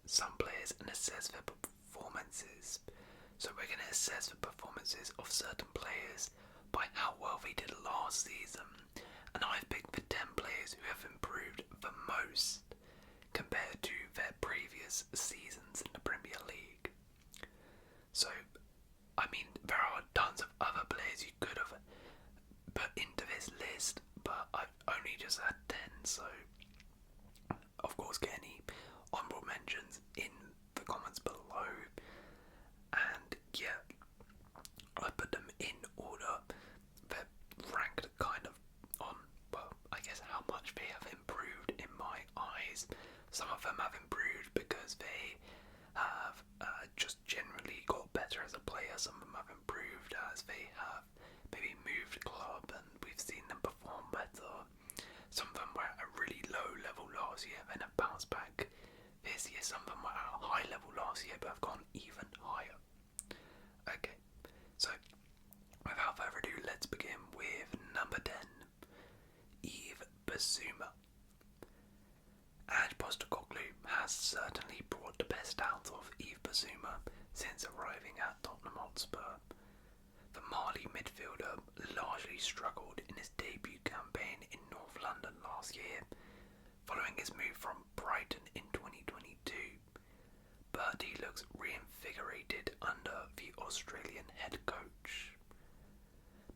some players and assess their performances. So we're going to assess the performances of certain players by how well they did last season, and I've picked the 10 players who have improved the most compared to their previous seasons in the Premier League. So, I mean, there are tons of other players you could have put into this list, but I've only just had 10, so of course get any honourable mentions in the comments below. And yeah, I put them in order. They're ranked kind of on, well, I guess how much they have improved in my eyes. Some of them have improved because they have just generally got better as a player. Some of them have improved as they have maybe moved club and we've seen them perform better. Some of them were at a really low level last year and have bounced back this year. Some of them were at a high level last year but have gone even higher. Okay, so without further ado, let's begin with number 10, Yves Bissouma. Ange Postecoglou has certainly brought the best out of Yves Bissouma since arriving at Tottenham Hotspur. The Mali midfielder largely struggled in his debut campaign in North London last year, following his move from Brighton in 2022, but he looks reinvigorated under the Australian head coach.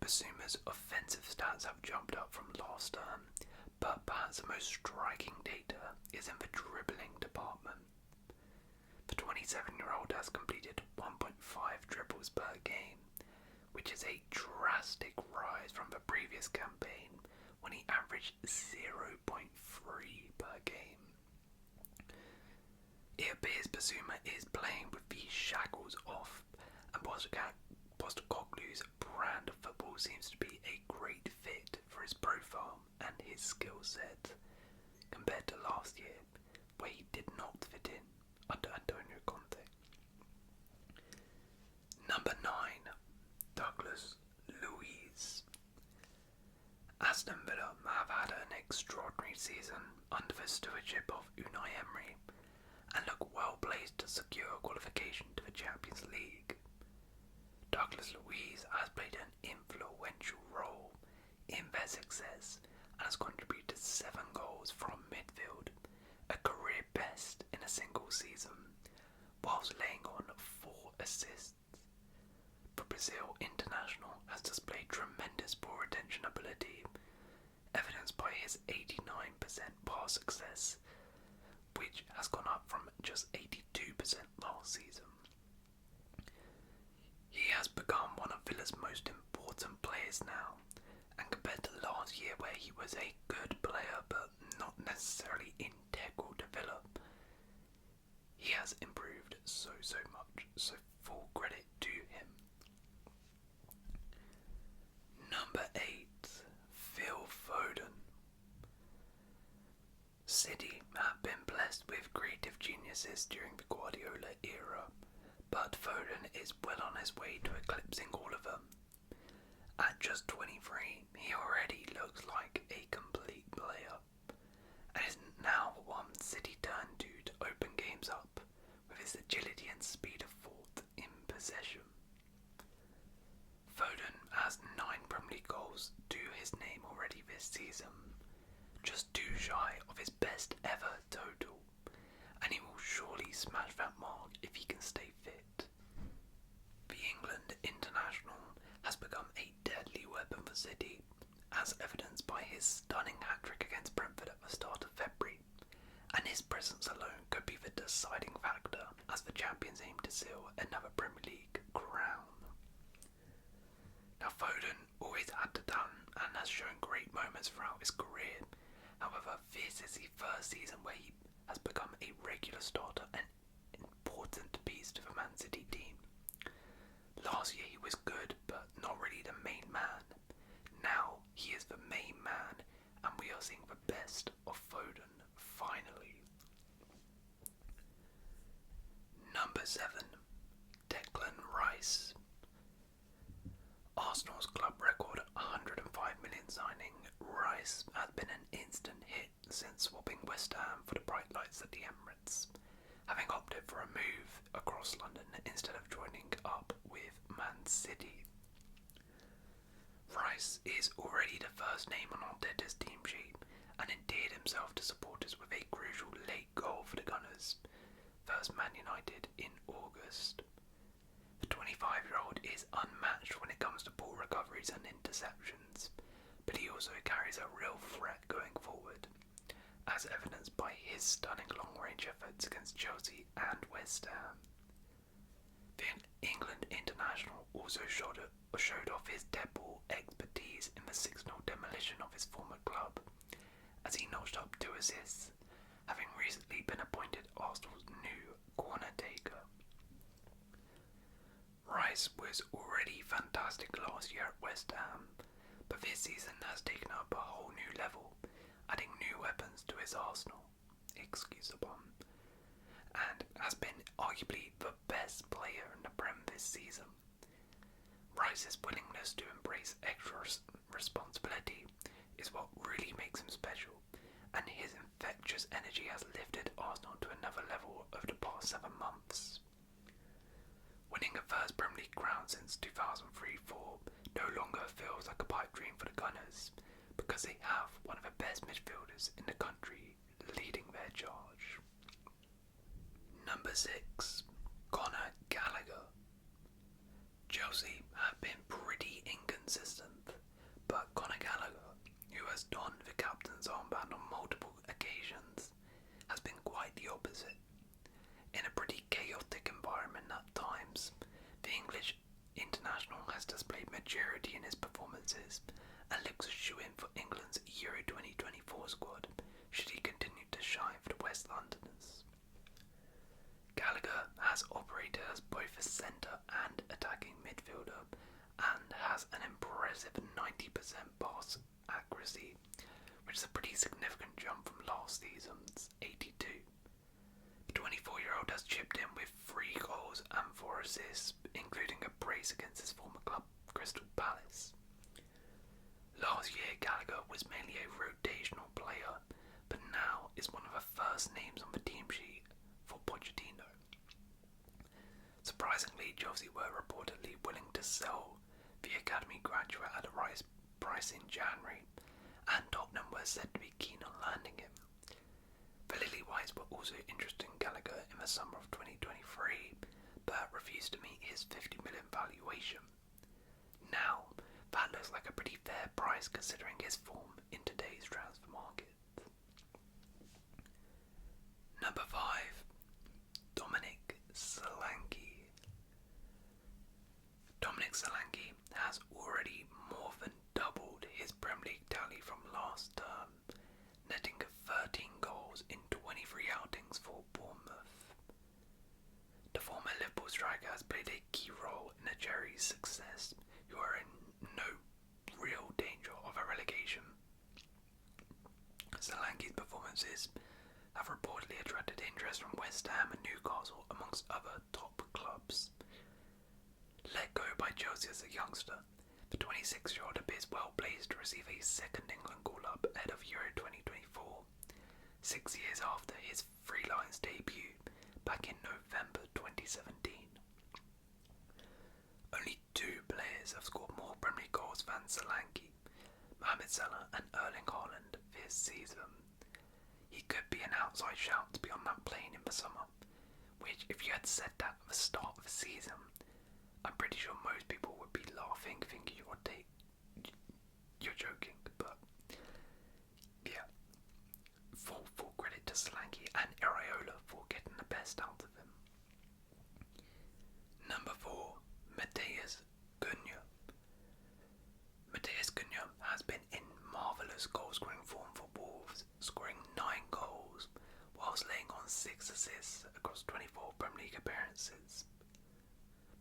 Bissouma's offensive stats have jumped up from last term, but perhaps the most striking data is in the dribbling department. The 27-year-old has completed 1.5 dribbles per game, which is a drastic rise from the previous campaign when he averaged 0.3 per game. It appears Bissouma is playing with the shackles off, and Postecoglou's brand of football seems to be a great fit for his profile and his skill set, compared to last year, where he did not fit in under Antonio Conte. Number 9, Douglas Luiz. Aston Villa have had an extraordinary season under the stewardship of Unai Emery and look well placed to secure qualification to the Champions League. Douglas Luiz has played an influential role in their success and has contributed 7 goals from midfield, a career best in a single season, whilst laying on 4 assists. The Brazil international has displayed tremendous ball retention ability, evidenced by his 89% pass success, which has gone up from just 82% last season. He has become one of Villa's most important players now, and compared to last year where he was a good player but not necessarily integral to Villa, he has improved so much, so full credit to him. Number 8, Phil Foden. City have been blessed with creative geniuses during the Guardiola era, but Foden is well on his way to eclipsing all of them. At just 23, he already looks like a complete player, and is now the one City turn to open games up with his agility and speed of thought in possession. Foden has 9 Premier League goals to his name already this season, just 2 shy of his best ever total, and he will surely smash that mark if he can stay fit. The England international has become a deadly weapon for City, as evidenced by his stunning hat-trick against Brentford at the start of February, and his presence alone could be the deciding factor as the champions aim to seal another Premier League crown. Now Foden always had the talent and has shown great moments throughout his career. However, this is the first season where he has become a regular starter and important piece to the Man City team. Last year he was good, but not really the main man. Now he is the main man, and we are seeing the best of Foden finally. Number 7, Declan Rice. Arsenal's club record 105 million signing, Rice has been an instant hit since swapping West Ham for the bright lights at the Emirates, having opted for a move across London instead of joining up with Man City. Rice is already the first name on Arteta's team sheet and endeared himself to supporters with a crucial late goal for the Gunners, first Man United in August. The 25-year-old is unmatched when it comes to ball recoveries and interceptions, but he also carries a real threat going forward, as evidenced by his stunning long-range efforts against Chelsea and West Ham. The England international also showed off his dead ball expertise in the 6-0 demolition of his former club, as he notched up 2 assists, having recently been appointed Arsenal's new corner taker. Rice was already fantastic last year at West Ham, but this season has taken up a whole new level, adding new weapons to his arsenal, excuse the pun, and has been arguably the best player in the Prem this season. Rice's willingness to embrace extra responsibility is what really makes him special, and his infectious energy has lifted Arsenal to another level over the past 7 months. Winning a first Premier League crown since 2003-04 no longer feels like a pipe dream for the Gunners, because they have one of the best midfielders in the country leading their charge. Number 6. Conor Gallagher. Chelsea have been pretty inconsistent, but Conor Gallagher, who has donned the captain's armband on multiple occasions, has been quite the opposite. In a pretty chaotic environment at times, the English international has displayed maturity in his performances and looks a shoo-in for England's Euro 2024 squad should he continue to shine for the West Londoners. Gallagher has operated as both a centre and attacking midfielder and has an impressive 90% pass accuracy, which is a pretty significant jump from last season's 82. The 24-year-old has chipped in with 3 goals and 4 assists, including a brace against his former club, Crystal Palace. Last year, Gallagher was mainly a rotational player, but now is one of the first names on the team sheet for Pochettino. Surprisingly, Chelsea were reportedly willing to sell the academy graduate at a price in January, and Tottenham were said to be keen on landing him. The Lily Whites were also interested in Gallagher in the summer of 2023, but refused to meet his $50 million valuation. Now, that looks like a pretty fair price considering his form in today's transfer market. Number 5. Dominic Solanke. Dominic Solanke has already more than doubled his Premier League tally from last term, netting 13 goals in 23 outings for Bournemouth. The former Liverpool striker has played a key role in the Cherries' success, who are in no real danger of a relegation. Solanke's performances have reportedly attracted interest from West Ham and Newcastle, amongst other top clubs. Let go by Chelsea as a youngster, the 26-year-old appears well placed to receive a second England call-up ahead of Euro 2024, 6 years after his Three Lions debut back in November 2017. Only 2 players have scored more Premier League goals than Solanke, Mohamed Salah and Erling Haaland this season. He could be an outside shout to be on that plane in the summer, which, if you had said that at the start of the season, I'm pretty sure most people would be laughing, thinking you're joking, but yeah, full credit to Solanke and Iraola for getting the best out of him. Number 4, Matheus Cunha. Matheus Cunha has been in marvellous goal-scoring form for Wolves, scoring 9 goals, whilst laying on 6 assists across 24 Premier League appearances.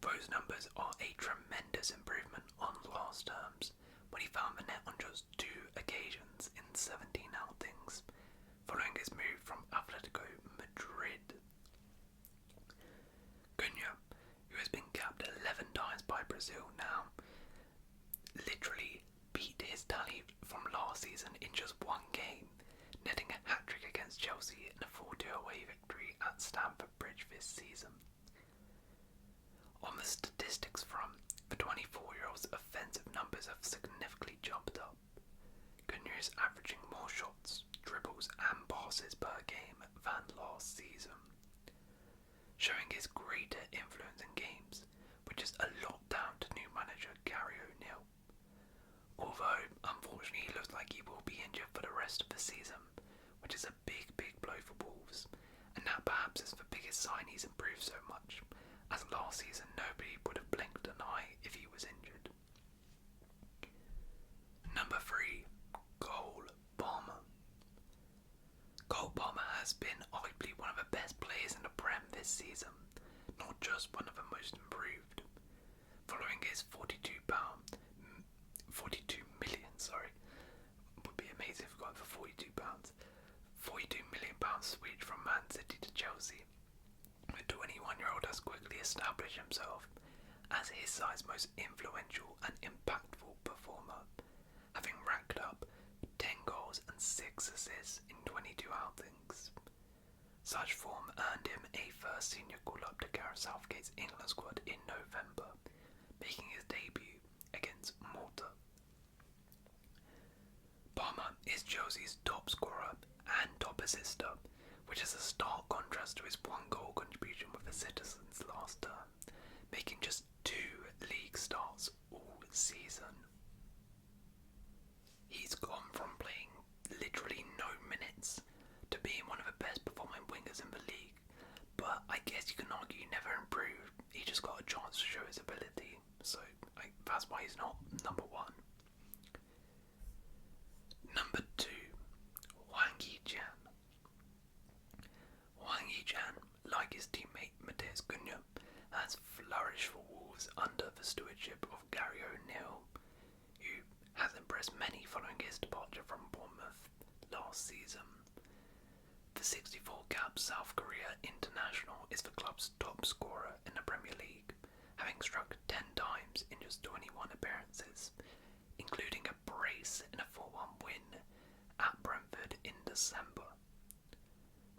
Those numbers are a tremendous improvement on last terms, when he found the net on just 2 occasions in 17 outings, following his move from Atletico Madrid. Cunha, who has been capped 11 times by Brazil now, literally beat his tally from last season in just 1 game, netting a hat-trick against Chelsea in a 4-2 away victory at Stamford Bridge this season. On the statistics front, the 24-year-old's offensive numbers have significantly jumped up. Cunha is averaging more shots, dribbles and passes per game than last season, showing his greater influence in games, which is a lot down to new manager Gary O'Neill. Although, unfortunately, he looks like he will be injured for the rest of the season, which is a big blow for Wolves, and that perhaps is the biggest sign he's improved so much, as last season nobody would have blinked an eye if he was injured. Number 3. Cole Palmer. Cole Palmer has been arguably one of the best players in the Prem this season, not just one of the most improved. Following his £42 million, would be amazing if we got it for £42, £42 million switch from Man City to Chelsea. The 21-year-old has quickly established himself as his side's most influential and impactful performer, having racked up 10 goals and 6 assists in 22 outings. Such form earned him a first senior call-up to Gareth Southgate's England squad in November, making his debut against Malta. Palmer is Chelsea's top scorer and top assister, which is a stark contrast to his 1-goal contribution with the Citizens last term, making just 2 league starts all season. He's gone from playing literally no minutes to being one of the best performing wingers in the league, but I guess you can argue he never improved. He just got a chance to show his ability, so that's why he's not number 1. Number 2, Hwang Hee-chan. Hwang Hee-chan, like his teammate Matheus Cunha, has flourished for Wolves under the stewardship of Gary O'Neill, who has impressed many following his departure from Bournemouth last season. The 64-cap South Korea international is the club's top scorer in the Premier League, having struck 10 times in just 21 appearances, including a brace in a 4-1 win at Brentford in December.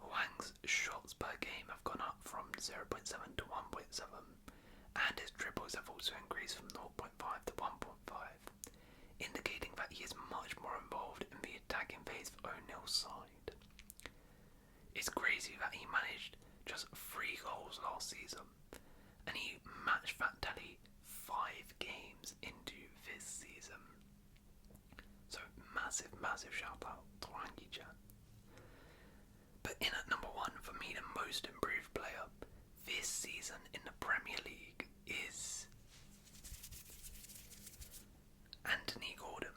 Hwang's shots per game have gone up from 0.7 to 1.7, and his dribbles have also increased from 0.5 to 1.5, indicating that he is much more involved in the attacking phase of O'Neill's side. It's crazy that he managed just 3 goals last season, and he matched that tally 5 games into this season. So massive shout out to Hwang Hee-chan. But in at number 1, for me the most improved player this season in the Premier League is Anthony Gordon.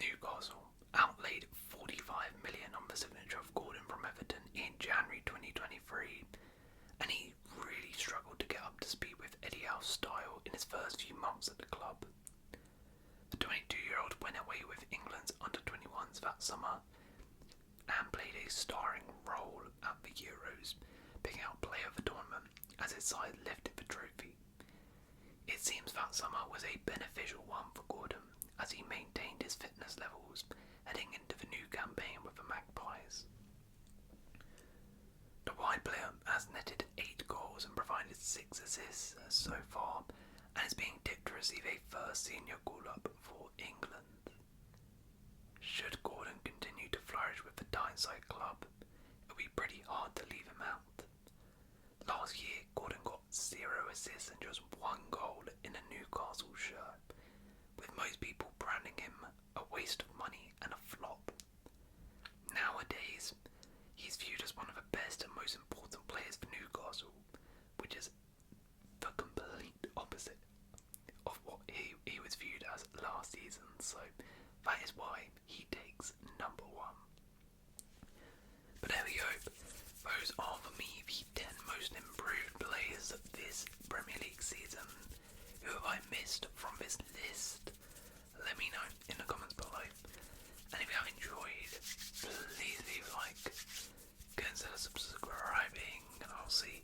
Newcastle outlaid 45 million on the signature of Gordon from Everton in January 2023, and he really struggled to get up to speed with Eddie Howe's style in his first few months at the club. The 22-year-old went away with England's under-21s that summer and played a starring role at the Euros, picking out player of the tournament as his side lifted the trophy. It seems that summer was a beneficial one for Gordon, as he maintained his fitness levels heading into the new campaign with the Magpies. The wide player has netted 8 goals and provided 6 assists so far, and is being tipped to receive a first senior call-up for England. Should Gordon continue to flourish with the Tyneside club, it'll be pretty hard to leave him out. Last year, Gordon got 0 assists and just 1 goal in a Newcastle shirt, with most people branding him a waste of money and a flop. Nowadays, he's viewed as one of the best and most important players for Newcastle, which is the complete opposite of what he was viewed as last season, so that is why he takes number 1. But there we go. Those are for me the 10 most improved players of this Premier League season. Who have I missed from this list? Let me know in the comments below. And if you have enjoyed, please leave a like, consider subscribing, and I'll see